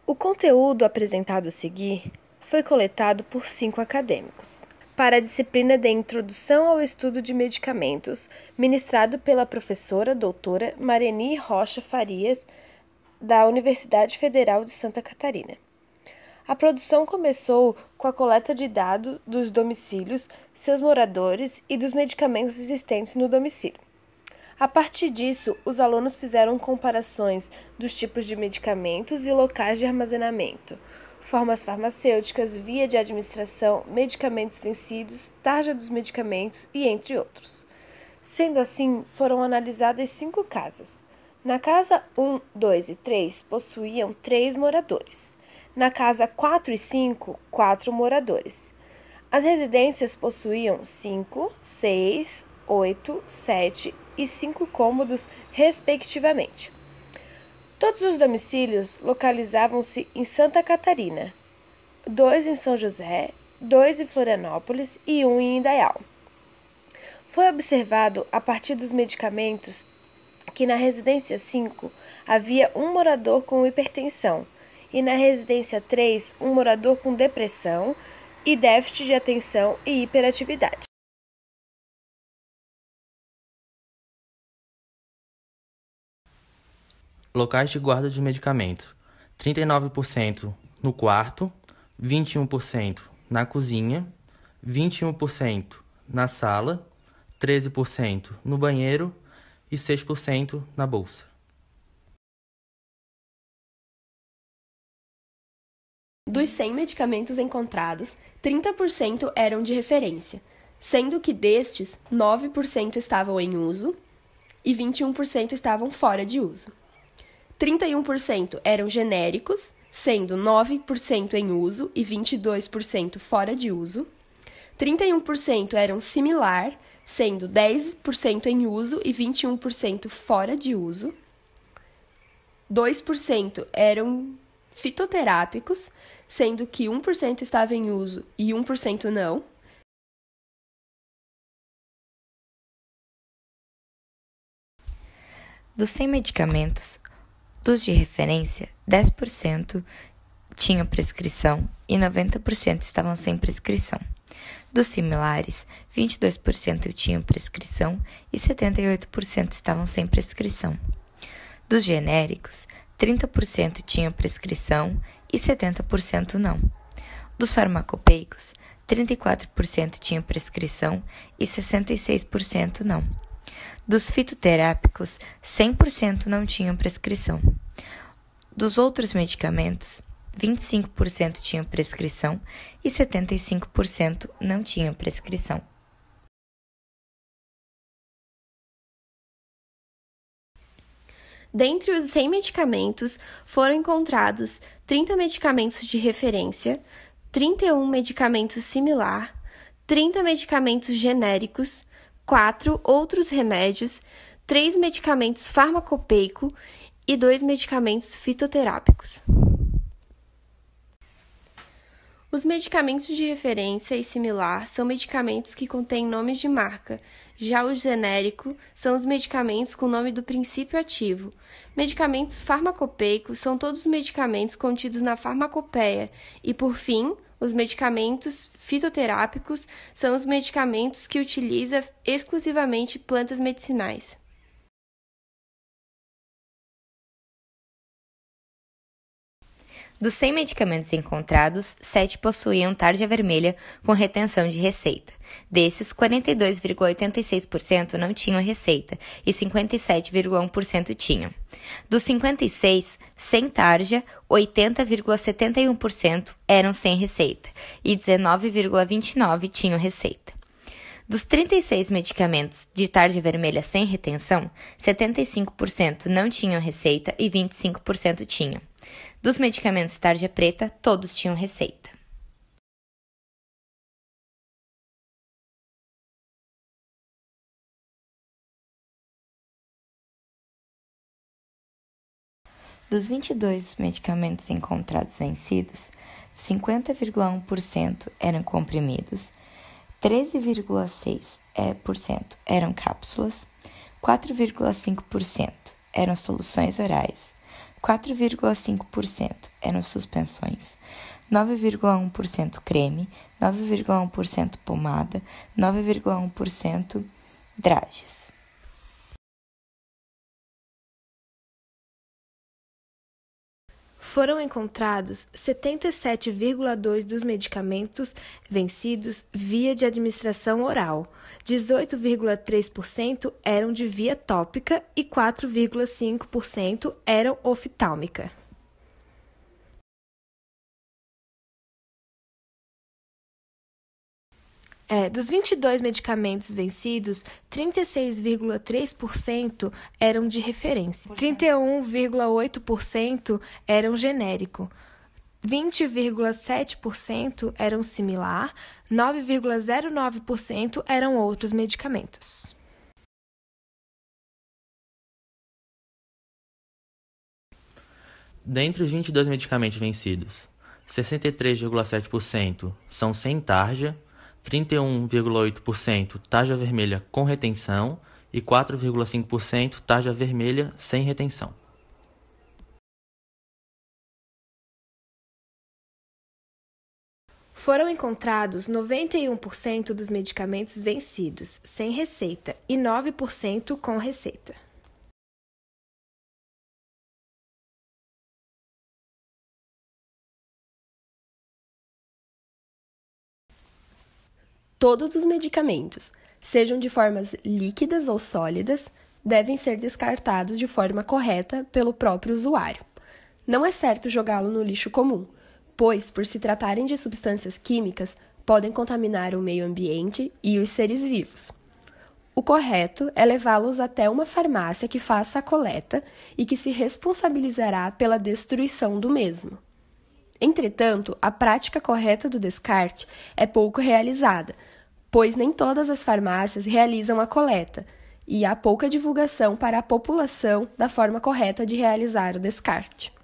O conteúdo apresentado a seguir foi coletado por 5 acadêmicos, para a disciplina de Introdução ao Estudo de Medicamentos, ministrado pela professora doutora Mareni Rocha Farias, da Universidade Federal de Santa Catarina. A produção começou com a coleta de dados dos domicílios, seus moradores e dos medicamentos existentes no domicílio. A partir disso, os alunos fizeram comparações dos tipos de medicamentos e locais de armazenamento, formas farmacêuticas, via de administração, medicamentos vencidos, tarja dos medicamentos e entre outros. Sendo assim, foram analisadas 5 casas. Na casa 1, 2 e 3 possuíam 3 moradores. Na casa 4 e 5, 4 moradores. As residências possuíam 5, 6, 8, 7 e 5 cômodos, respectivamente. Todos os domicílios localizavam-se em Santa Catarina, 2 em São José, 2 em Florianópolis e 1 em Indaial. Foi observado, a partir dos medicamentos, que na residência 5 havia um morador com hipertensão e na residência 3 um morador com depressão e déficit de atenção e hiperatividade. Locais de guarda de medicamentos: 39% no quarto, 21% na cozinha, 21% na sala, 13% no banheiro e 6% na bolsa. Dos 100 medicamentos encontrados, 30% eram de referência, sendo que destes, 9% estavam em uso e 21% estavam fora de uso. 31% eram genéricos, sendo 9% em uso e 22% fora de uso. 31% eram similar, sendo 10% em uso e 21% fora de uso. 2% eram fitoterápicos, sendo que 1% estava em uso e 1% não. Dos 100 medicamentos, dos de referência, 10% tinham prescrição e 90% estavam sem prescrição. Dos similares, 22% tinham prescrição e 78% estavam sem prescrição. Dos genéricos, 30% tinham prescrição e 70% não. Dos farmacopeicos, 34% tinham prescrição e 66% não. Dos fitoterápicos, 100% não tinham prescrição. Dos outros medicamentos, 25% tinham prescrição e 75% não tinham prescrição. Dentre os 100 medicamentos, foram encontrados 30 medicamentos de referência, 31 medicamentos similar, 30 medicamentos genéricos, 4 outros remédios, 3 medicamentos farmacopeico e 2 medicamentos fitoterápicos. Os medicamentos de referência e similar são medicamentos que contêm nomes de marca. Já o genérico são os medicamentos com o nome do princípio ativo. Medicamentos farmacopeicos são todos os medicamentos contidos na farmacopeia. E, por fim, os medicamentos fitoterápicos são os medicamentos que utilizam exclusivamente plantas medicinais. Dos 100 medicamentos encontrados, 7 possuíam tarja vermelha com retenção de receita. Desses, 42,86% não tinham receita e 57,1% tinham. Dos 56, sem tarja, 80,71% eram sem receita e 19,29% tinham receita. Dos 36 medicamentos de tarja vermelha sem retenção, 75% não tinham receita e 25% tinham. Dos medicamentos tarja preta, todos tinham receita. Dos 22 medicamentos encontrados vencidos, 50,1% eram comprimidos, 13,6% eram cápsulas, 4,5% eram soluções orais, 4,5% eram suspensões, 9,1% creme, 9,1% pomada, 9,1% drages. Foram encontrados 77,2% dos medicamentos vencidos via de administração oral, 18,3% eram de via tópica e 4,5% eram oftálmica. Dos 22 medicamentos vencidos, 36,3% eram de referência, 31,8% eram genérico, 20,7% eram similar, 9,09% eram outros medicamentos. Dentre os 22 medicamentos vencidos, 63,7% são sem tarja, 31,8% tarja vermelha com retenção e 4,5% tarja vermelha sem retenção. Foram encontrados 91% dos medicamentos vencidos sem receita e 9% com receita. Todos os medicamentos, sejam de formas líquidas ou sólidas, devem ser descartados de forma correta pelo próprio usuário. Não é certo jogá-lo no lixo comum, pois, por se tratarem de substâncias químicas, podem contaminar o meio ambiente e os seres vivos. O correto é levá-los até uma farmácia que faça a coleta e que se responsabilizará pela destruição do mesmo. Entretanto, a prática correta do descarte é pouco realizada, pois nem todas as farmácias realizam a coleta e há pouca divulgação para a população da forma correta de realizar o descarte.